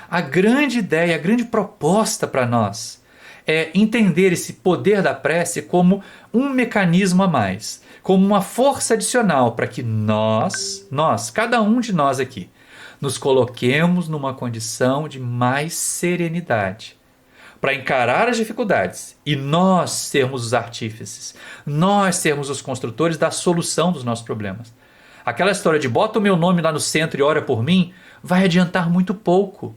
A grande ideia, a grande proposta para nós é entender esse poder da prece como um mecanismo a mais, como uma força adicional para que nós, cada um de nós aqui, nos coloquemos numa condição de mais serenidade, para encarar as dificuldades e nós sermos os artífices, nós sermos os construtores da solução dos nossos problemas. Aquela história de bota o meu nome lá no centro e ora por mim, vai adiantar muito pouco.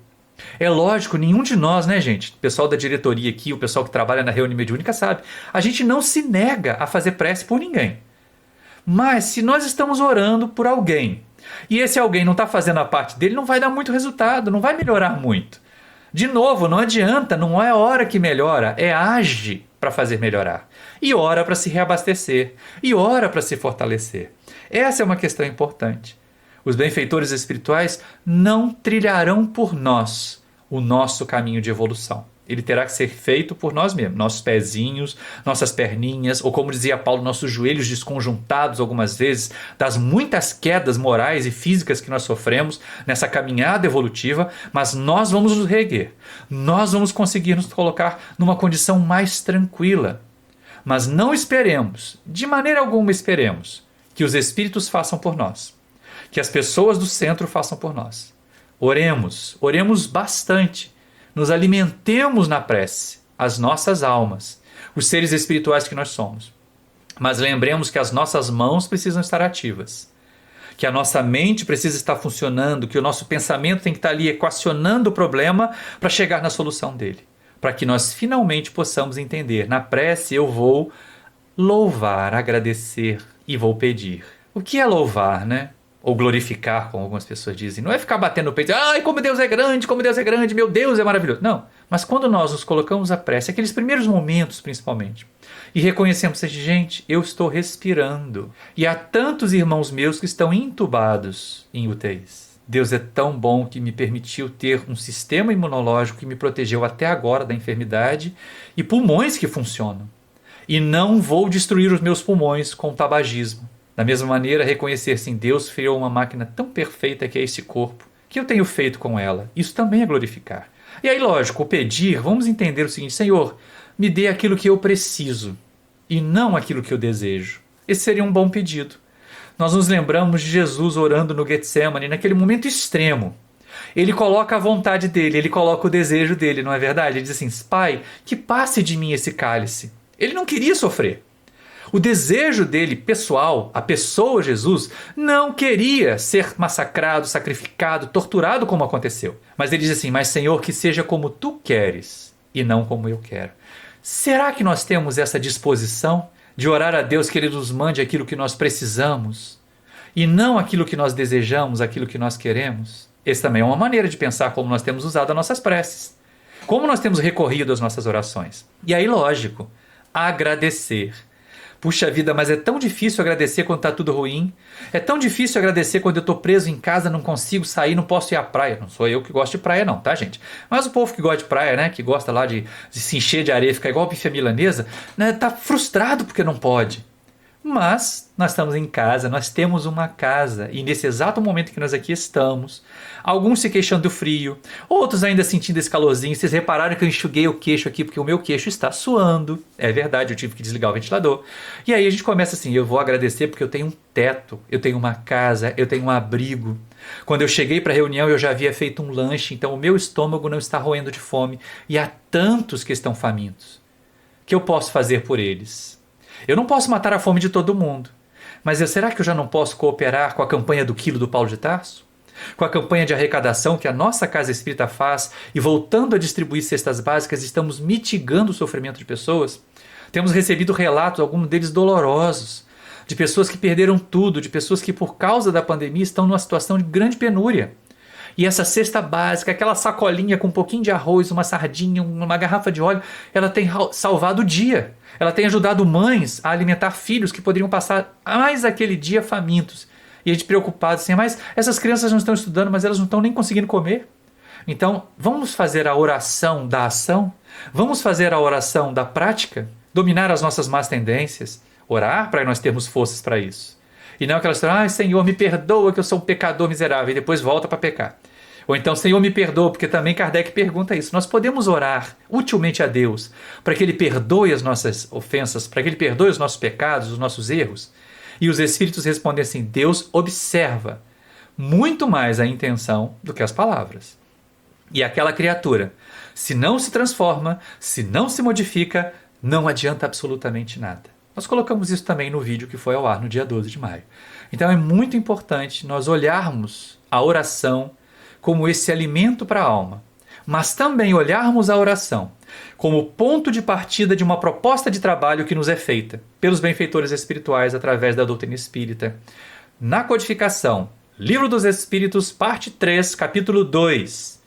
É lógico, nenhum de nós, né, gente? O pessoal da diretoria aqui, o pessoal que trabalha na reunião mediúnica sabe. A gente não se nega a fazer prece por ninguém. Mas se nós estamos orando por alguém e esse alguém não está fazendo a parte dele, não vai dar muito resultado, não vai melhorar muito. De novo, não adianta, não é hora que melhora, é age para fazer melhorar. E ora para se reabastecer, e ora para se fortalecer. Essa é uma questão importante. Os benfeitores espirituais não trilharão por nós o nosso caminho de evolução. Ele terá que ser feito por nós mesmos, nossos pezinhos, nossas perninhas, ou como dizia Paulo, nossos joelhos desconjuntados algumas vezes, das muitas quedas morais e físicas que nós sofremos nessa caminhada evolutiva, mas nós vamos nos reerguer, nós vamos conseguir nos colocar numa condição mais tranquila. Mas não esperemos, de maneira alguma esperemos, que os espíritos façam por nós, que as pessoas do centro façam por nós. Oremos bastante. Nos alimentemos na prece, as nossas almas, os seres espirituais que nós somos. Mas lembremos que as nossas mãos precisam estar ativas, que a nossa mente precisa estar funcionando, que o nosso pensamento tem que estar ali equacionando o problema para chegar na solução dele, para que nós finalmente possamos entender. Na prece eu vou louvar, agradecer e vou pedir. O que é louvar, né? ou glorificar, como algumas pessoas dizem. Não é ficar batendo no peito, ai, como Deus é grande, como Deus é grande, meu Deus é maravilhoso. Não, mas quando nós nos colocamos à prece, aqueles primeiros momentos principalmente, e reconhecemos, gente, eu estou respirando. E há tantos irmãos meus que estão entubados em UTIs. Deus é tão bom que me permitiu ter um sistema imunológico que me protegeu até agora da enfermidade e pulmões que funcionam. E não vou destruir os meus pulmões com tabagismo. Da mesma maneira, reconhecer sim, Deus criou uma máquina tão perfeita que é esse corpo, que eu tenho feito com ela. Isso também é glorificar. E aí, lógico, o pedir, vamos entender o seguinte, Senhor, me dê aquilo que eu preciso e não aquilo que eu desejo. Esse seria um bom pedido. Nós nos lembramos de Jesus orando no Getsemane, naquele momento extremo. Ele coloca a vontade dele, ele coloca o desejo dele, não é verdade? Ele diz assim, Pai, que passe de mim esse cálice. Ele não queria sofrer. O desejo dele, pessoal, a pessoa Jesus, não queria ser massacrado, sacrificado, torturado como aconteceu. Mas ele diz assim, mas Senhor, que seja como tu queres e não como eu quero. Será que nós temos essa disposição de orar a Deus que Ele nos mande aquilo que nós precisamos e não aquilo que nós desejamos, aquilo que nós queremos? Essa também é uma maneira de pensar como nós temos usado as nossas preces, como nós temos recorrido às nossas orações. E aí, lógico, agradecer. Puxa vida, mas é tão difícil agradecer quando está tudo ruim. É tão difícil agradecer quando eu estou preso em casa, não consigo sair, não posso ir à praia. Não sou eu que gosto de praia não, tá, gente? Mas o povo que gosta de praia, né, que gosta lá de se encher de areia, ficar igual a bife milanesa, né, tá frustrado porque não pode. Mas nós estamos em casa, nós temos uma casa e nesse exato momento que nós aqui estamos, alguns se queixando do frio, outros ainda sentindo esse calorzinho. Vocês repararam que eu enxuguei o queixo aqui porque o meu queixo está suando. É verdade, eu tive que desligar o ventilador. E aí a gente começa assim, eu vou agradecer porque eu tenho um teto, eu tenho uma casa, eu tenho um abrigo. Quando eu cheguei para a reunião eu já havia feito um lanche, então o meu estômago não está roendo de fome. E há tantos que estão famintos. O que eu posso fazer por eles? Eu não posso matar a fome de todo mundo, mas será que eu já não posso cooperar com a campanha do quilo do Paulo de Tarso? Com a campanha de arrecadação que a nossa Casa Espírita faz e voltando a distribuir cestas básicas, estamos mitigando o sofrimento de pessoas? Temos recebido relatos, alguns deles dolorosos, de pessoas que perderam tudo, de pessoas que por causa da pandemia estão numa situação de grande penúria. E essa cesta básica, aquela sacolinha com um pouquinho de arroz, uma sardinha, uma garrafa de óleo, ela tem salvado o dia. Ela tem ajudado mães a alimentar filhos que poderiam passar mais aquele dia famintos. E a gente preocupado assim, mas essas crianças não estão estudando, mas elas não estão nem conseguindo comer. Então, vamos fazer a oração da ação? Vamos fazer a oração da prática? Dominar as nossas más tendências? Orar para nós termos forças para isso. E não aquela história, Senhor, me perdoa que eu sou um pecador miserável, e depois volta para pecar. Ou então, Senhor, me perdoa, porque também Kardec pergunta isso. Nós podemos orar utilmente a Deus para que Ele perdoe as nossas ofensas, para que Ele perdoe os nossos pecados, os nossos erros. E os Espíritos respondem assim, Deus observa muito mais a intenção do que as palavras. E aquela criatura, se não se transforma, se não se modifica, não adianta absolutamente nada. Nós colocamos isso também no vídeo que foi ao ar no dia 12 de maio. Então é muito importante nós olharmos a oração como esse alimento para a alma, mas também olharmos a oração como ponto de partida de uma proposta de trabalho que nos é feita pelos benfeitores espirituais através da doutrina espírita. Na codificação, Livro dos Espíritos, parte 3, capítulo 2.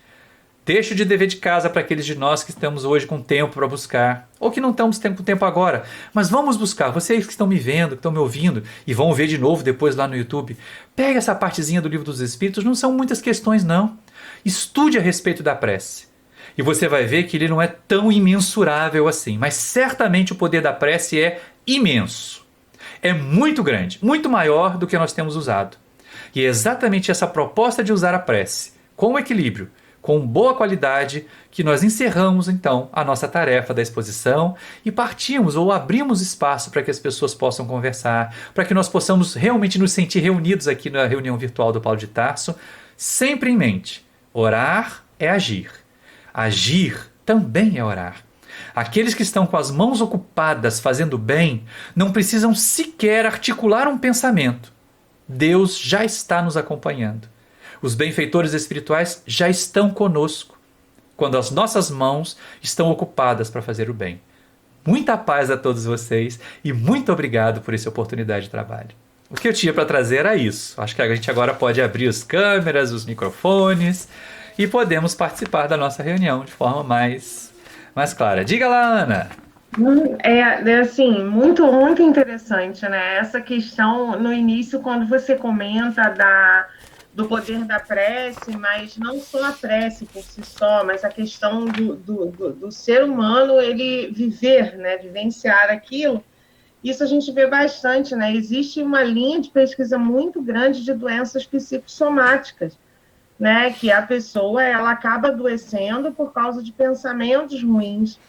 Deixo de dever de casa para aqueles de nós que estamos hoje com tempo para buscar, ou que não estamos com tempo agora, mas vamos buscar. Vocês que estão me vendo, que estão me ouvindo, e vão ver de novo depois lá no YouTube, pega essa partezinha do Livro dos Espíritos, não são muitas questões não. Estude a respeito da prece. E você vai ver que ele não é tão imensurável assim, mas certamente o poder da prece é imenso. É muito grande, muito maior do que nós temos usado. E é exatamente essa proposta de usar a prece, com equilíbrio, com boa qualidade, que nós encerramos então a nossa tarefa da exposição e partimos ou abrimos espaço para que as pessoas possam conversar, para que nós possamos realmente nos sentir reunidos aqui na reunião virtual do Paulo de Tarso, sempre em mente, orar é agir. Agir também é orar. Aqueles que estão com as mãos ocupadas fazendo bem não precisam sequer articular um pensamento. Deus já está nos acompanhando. Os benfeitores espirituais já estão conosco, quando as nossas mãos estão ocupadas para fazer o bem. Muita paz a todos vocês e muito obrigado por essa oportunidade de trabalho. O que eu tinha para trazer era isso. Acho que a gente agora pode abrir as câmeras, os microfones e podemos participar da nossa reunião de forma mais clara. Diga lá, Ana. É assim, muito interessante, né? Essa questão no início, quando você comenta do poder da prece, mas não só a prece por si só, mas a questão do ser humano ele viver, né? Vivenciar aquilo. Isso a gente vê bastante, né? Existe uma linha de pesquisa muito grande de doenças psicossomáticas, né? Que a pessoa ela acaba adoecendo por causa de pensamentos ruins,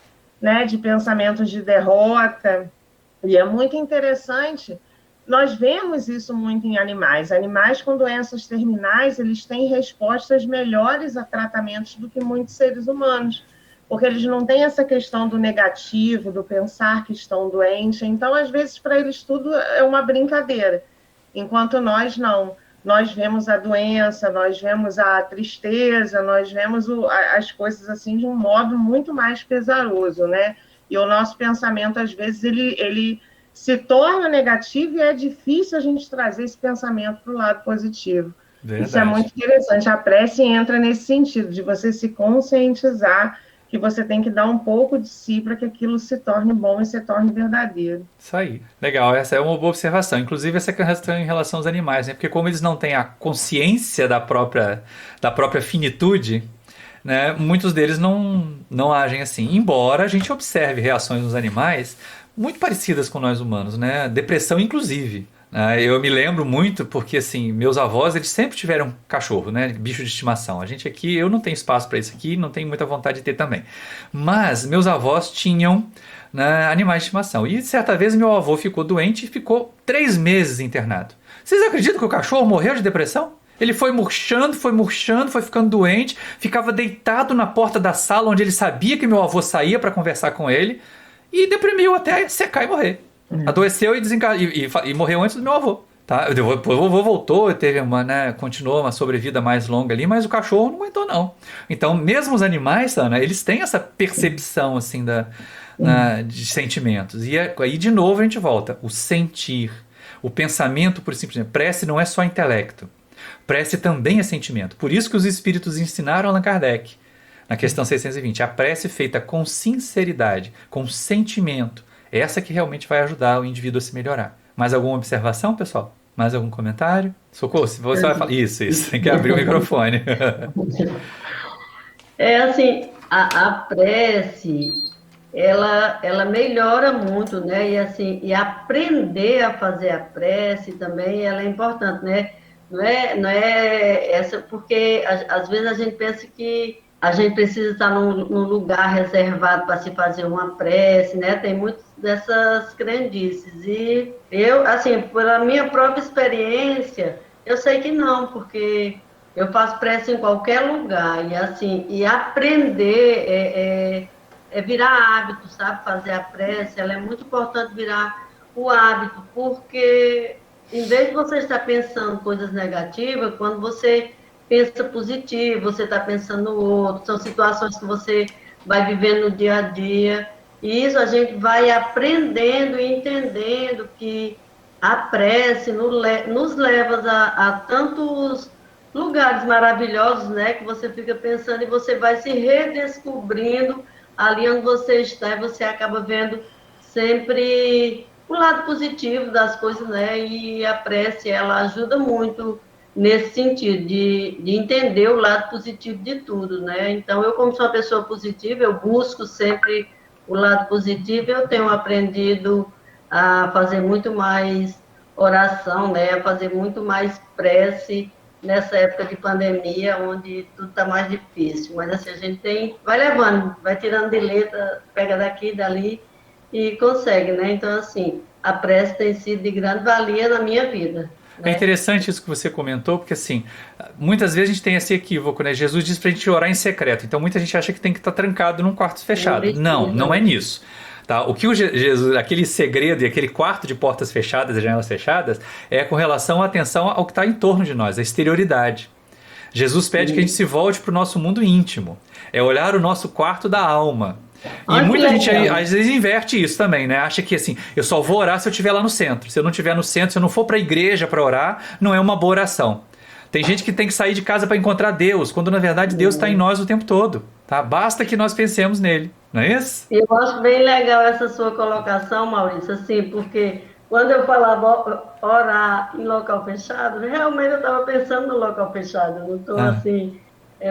né? De pensamentos de derrota. E é muito interessante. Nós vemos isso muito em animais. Animais com doenças terminais, eles têm respostas melhores a tratamentos do que muitos seres humanos, porque eles não têm essa questão do negativo, do pensar que estão doentes. Então, às vezes, para eles tudo é uma brincadeira, enquanto nós não. Nós vemos a doença, nós vemos a tristeza, nós vemos as coisas assim de um modo muito mais pesaroso, né? E o nosso pensamento, às vezes, ele se torna negativo e é difícil a gente trazer esse pensamento para o lado positivo. Isso é muito Verdade. interessante. A prece entra nesse sentido, de você se conscientizar que você tem que dar um pouco de si para que aquilo se torne bom e se torne verdadeiro. Isso aí. Legal, essa é uma boa observação. Inclusive essa questão em relação aos animais, né? Porque como eles não têm a consciência da própria finitude, né? Muitos deles não agem assim. Embora a gente observe reações nos animais muito parecidas com nós humanos, né? Depressão, inclusive. Eu me lembro muito porque, assim, meus avós, eles sempre tiveram cachorro, né? Bicho de estimação. A gente aqui, eu não tenho espaço para isso aqui, não tenho muita vontade de ter também. Mas meus avós tinham, né, animais de estimação. E certa vez meu avô ficou doente e ficou 3 meses internado. Vocês acreditam que o cachorro morreu de depressão? Ele foi murchando, foi ficando doente, ficava deitado na porta da sala onde ele sabia que meu avô saía para conversar com ele e deprimiu até secar e morrer. Adoeceu e morreu antes do meu avô. Tá? Depois o vovô voltou, teve continuou uma sobrevida mais longa ali, mas o cachorro não aguentou não. Então, mesmo os animais, Ana, eles têm essa percepção assim de sentimentos. E aí de novo a gente volta, o sentir, o pensamento por simplesmente. Prece não é só intelecto. Prece também é sentimento. Por isso que os espíritos ensinaram Allan Kardec, na questão 620, a prece feita com sinceridade, com sentimento, essa que realmente vai ajudar o indivíduo a se melhorar. Mais alguma observação, pessoal? Mais algum comentário? Socorro, se você vai falar. Isso, tem que abrir o microfone. É assim, a prece, ela melhora muito, né? E assim, e aprender a fazer a prece também, ela é importante, né? Não é essa, porque às vezes a gente pensa que a gente precisa estar num lugar reservado para se fazer uma prece, né? Tem muitas dessas crendices. E eu, assim, pela minha própria experiência, eu sei que não, porque eu faço prece em qualquer lugar. E assim, e aprender é virar hábito, sabe? Fazer a prece, ela é muito importante virar o hábito, porque em vez de você estar pensando coisas negativas, quando você pensa positivo, você está pensando no outro, são situações que você vai vivendo no dia a dia, e isso a gente vai aprendendo e entendendo que a prece nos leva a tantos lugares maravilhosos, né, que você fica pensando e você vai se redescobrindo ali onde você está e você acaba vendo sempre o lado positivo das coisas, né, e a prece, ela ajuda muito nesse sentido, de entender o lado positivo de tudo, né? Então, eu, como sou uma pessoa positiva, eu busco sempre o lado positivo, eu tenho aprendido a fazer muito mais oração, né? A fazer muito mais prece nessa época de pandemia, onde tudo está mais difícil. Mas, assim, a gente vai levando, vai tirando de letra, pega daqui e dali e consegue, né? Então, assim, a prece tem sido de grande valia na minha vida. É Né? interessante isso que você comentou, porque assim, muitas vezes a gente tem esse equívoco, né? Jesus diz pra gente orar em secreto, então muita gente acha que tem que estar trancado num quarto Não fechado. Não, precisa, não é né? nisso. Tá? O que o Jesus, aquele segredo e aquele quarto de portas fechadas e janelas fechadas, é com relação à atenção ao que está em torno de nós, a exterioridade. Jesus pede que a gente se volte para o nosso mundo íntimo. É olhar o nosso quarto da alma. E Olha que muita gente aí, legal. às vezes inverte isso também, né? Acha que assim, eu só vou orar se eu estiver lá no centro. Se eu não estiver no centro, se eu não for para a igreja para orar, não é uma boa oração. Tem gente que tem que sair de casa para encontrar Deus, quando na verdade Deus está em nós o tempo todo, tá? Basta que nós pensemos nele, não é isso? Eu acho bem legal essa sua colocação, Maurício, assim, porque quando eu falava orar em local fechado, realmente eu estava pensando no local fechado, eu não estou Ah, assim,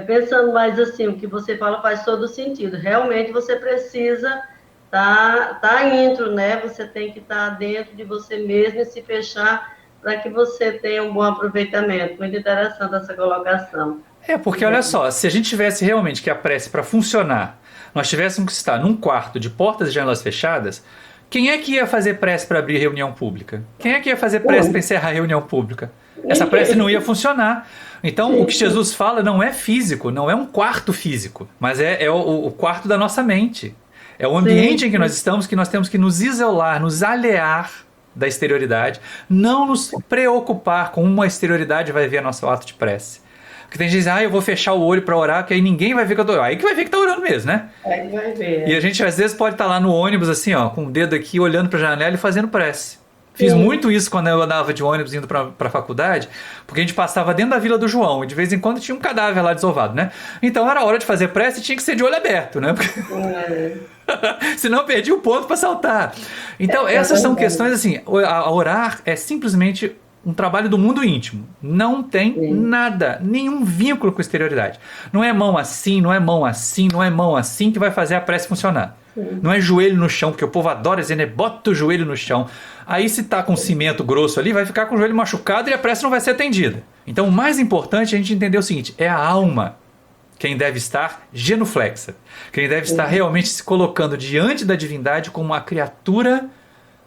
pensando mais assim, o que você fala faz todo sentido. Realmente você precisa tá intro, né? Você tem que estar dentro de você mesmo e se fechar para que você tenha um bom aproveitamento. Muito interessante essa colocação. porque olha só, se a gente tivesse realmente que a prece para funcionar, nós tivéssemos que estar num quarto de portas e janelas fechadas, quem é que ia fazer prece para abrir reunião pública? Quem é que ia fazer prece para Bom, encerrar reunião pública? Essa prece não ia funcionar. Então, o que Jesus fala não é físico, não é um quarto físico, mas é o quarto da nossa mente. É o sim, ambiente em que nós sim, estamos, que nós temos que nos isolar, nos alhear da exterioridade, não nos preocupar com uma exterioridade vai ver nosso ato de prece. Porque tem gente que diz, eu vou fechar o olho para orar, que aí ninguém vai ver que eu tô orando. Aí que vai ver que tá orando mesmo, né? aí vai E a ver. gente às vezes pode estar lá no ônibus assim, ó, com o dedo aqui olhando para a janela e fazendo prece. Fiz Sim, muito isso quando eu andava de ônibus indo para a faculdade, porque a gente passava dentro da Vila do João e de vez em quando tinha um cadáver lá desovado, né? Então era hora de fazer prece e tinha que ser de olho aberto, né? Porque é, senão eu perdi o ponto para saltar. Então é essas são questões verdade. assim, a orar é simplesmente um trabalho do mundo íntimo. Não tem Sim. nada, nenhum vínculo com exterioridade. Não é mão assim, não é mão assim, não é mão assim que vai fazer a prece funcionar. Não é joelho no chão, porque o povo adora dizer, né? Bota o joelho no chão. Aí se tá com cimento grosso ali, vai ficar com o joelho machucado e a prece não vai ser atendida. Então o mais importante é a gente entender o seguinte, é a alma quem deve estar genuflexa. Quem deve estar realmente se colocando diante da divindade como uma criatura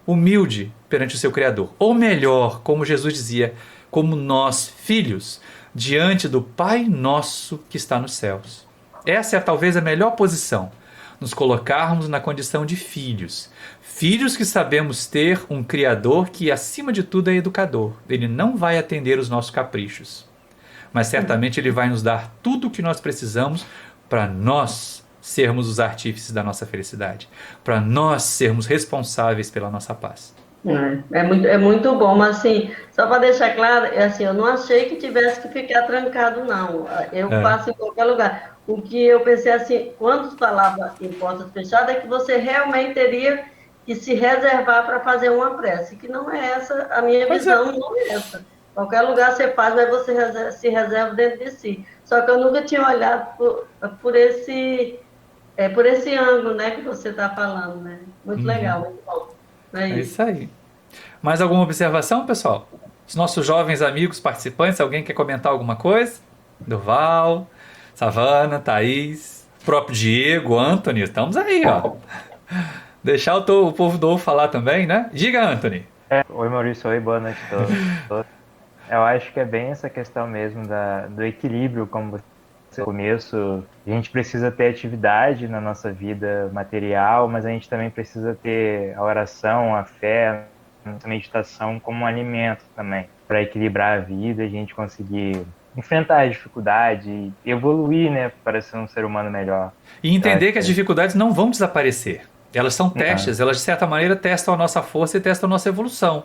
humilde perante o seu Criador. Ou melhor, como Jesus dizia, como nós, filhos, diante do Pai nosso que está nos céus. Essa é talvez a melhor posição, nos colocarmos na condição de filhos. Filhos que sabemos ter um Criador que, acima de tudo, é educador. Ele não vai atender os nossos caprichos, mas certamente Ele vai nos dar tudo o que nós precisamos para nós sermos os artífices da nossa felicidade, para nós sermos responsáveis pela nossa paz. É muito bom, mas assim, só para deixar claro, assim, eu não achei que tivesse que ficar trancado, não. Eu É. passo em qualquer lugar. O que eu pensei assim, quando falava em portas fechadas, é que você realmente teria que se reservar para fazer uma prece, que não é essa, a minha Pois é. visão não é essa. Qualquer lugar você faz, mas você se reserva dentro de si. Só que eu nunca tinha olhado por esse ângulo, né, que você está falando, né? Muito legal, muito bom. É É isso. isso aí. Mais alguma observação, pessoal? Os nossos jovens amigos participantes, alguém quer comentar alguma coisa? Durval, Savana, Thaís, o próprio Diego, Anthony, estamos aí, ó. Deixar o povo do ovo falar também, né? Diga, Anthony. Oi Maurício, oi, boa noite a todos. Eu acho que é bem essa questão mesmo do equilíbrio, como você disse no começo. A gente precisa ter atividade na nossa vida material, mas a gente também precisa ter a oração, a fé, a meditação como um alimento também, para equilibrar a vida, a gente conseguir enfrentar a dificuldade e evoluir, né, para ser um ser humano melhor. E Eu entender acho que as que dificuldades não vão desaparecer. Elas são não. testes, elas de certa maneira testam a nossa força e testam a nossa evolução.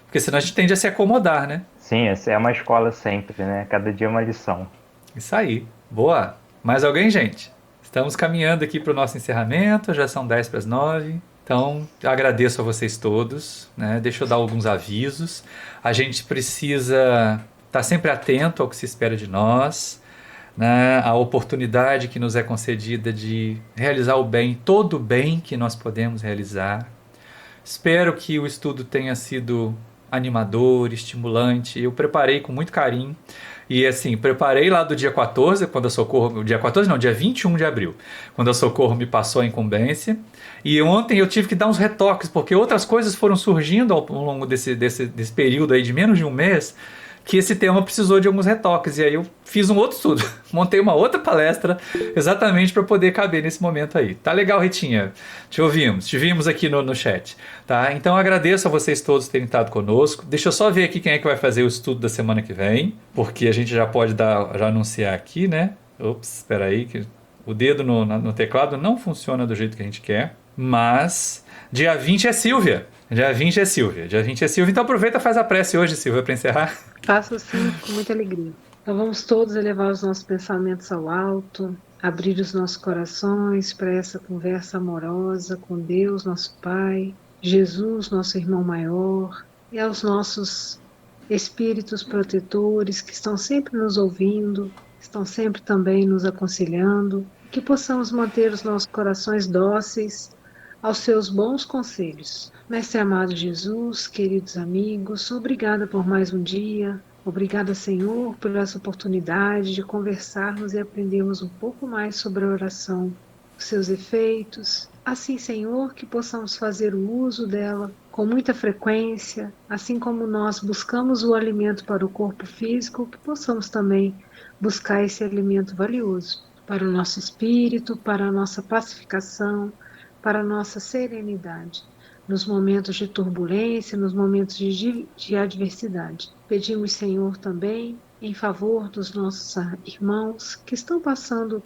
Porque senão a gente tende a se acomodar, né? Sim, essa é uma escola sempre, né? Cada dia é uma lição. Isso aí. Boa. Mais alguém, gente? Estamos caminhando aqui para o nosso encerramento, já são 10 para as 9. Então, agradeço a vocês todos, né? Deixa eu dar alguns avisos. A gente precisa estar sempre atento ao que se espera de nós, né? A oportunidade que nos é concedida de realizar o bem, todo o bem que nós podemos realizar. Espero que o estudo tenha sido animador, estimulante. Eu preparei com muito carinho. E assim, preparei lá do dia 14, quando a Socorro. Dia 14 não, dia 21 de abril, quando a Socorro me passou a incumbência. E ontem eu tive que dar uns retoques, porque outras coisas foram surgindo ao longo desse período aí de menos de um mês, que esse tema precisou de alguns retoques. E aí eu fiz um outro estudo, montei uma outra palestra exatamente para poder caber nesse momento aí. Tá legal, Ritinha? Te vimos aqui no chat. Tá? Então eu agradeço a vocês todos terem estado conosco. Deixa eu só ver aqui quem é que vai fazer o estudo da semana que vem, porque a gente já pode já anunciar aqui, né? Ops, espera aí que o dedo no teclado não funciona do jeito que a gente quer, mas dia 20 é Silvia. Dia 20 é Silvia. Dia 20 é Silvia. Então aproveita e faz a prece hoje, Silvia, para encerrar. Faço sim, com muita alegria. Então vamos todos elevar os nossos pensamentos ao alto, abrir os nossos corações para essa conversa amorosa com Deus, nosso Pai, Jesus, nosso irmão maior, e aos nossos espíritos protetores que estão sempre nos ouvindo, estão sempre também nos aconselhando, que possamos manter os nossos corações dóceis aos seus bons conselhos. Mestre amado Jesus, queridos amigos, obrigada por mais um dia, obrigada, Senhor, por essa oportunidade de conversarmos e aprendermos um pouco mais sobre a oração, os seus efeitos. Assim, Senhor, que possamos fazer o uso dela com muita frequência, assim como nós buscamos o alimento para o corpo físico, que possamos também buscar esse alimento valioso para o nosso espírito, para a nossa pacificação, para a nossa serenidade, nos momentos de turbulência, nos momentos de adversidade. Pedimos, Senhor, também em favor dos nossos irmãos que estão passando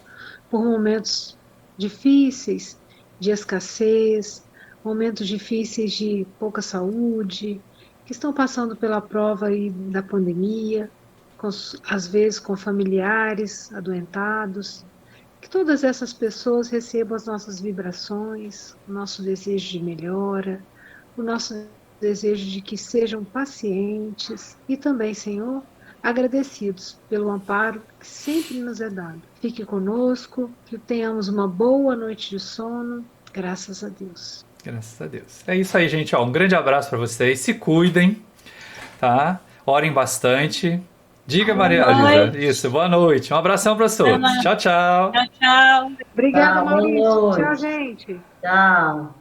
por momentos difíceis, de escassez, momentos difíceis de pouca saúde, que estão passando pela prova aí da pandemia, às vezes com familiares adoentados. Que todas essas pessoas recebam as nossas vibrações, o nosso desejo de melhora, o nosso desejo de que sejam pacientes e também, Senhor, agradecidos pelo amparo que sempre nos é dado. Fique conosco, que tenhamos uma boa noite de sono, graças a Deus. Graças a Deus. É isso aí, gente. Ó, um grande abraço para vocês. Se cuidem, tá? Orem bastante. Diga, Maria Luísa. Isso, boa noite. Um abração para todos. Tchau, tchau. Tchau, tchau. Obrigada, Boa Maurício. noite. Tchau, gente. Tchau.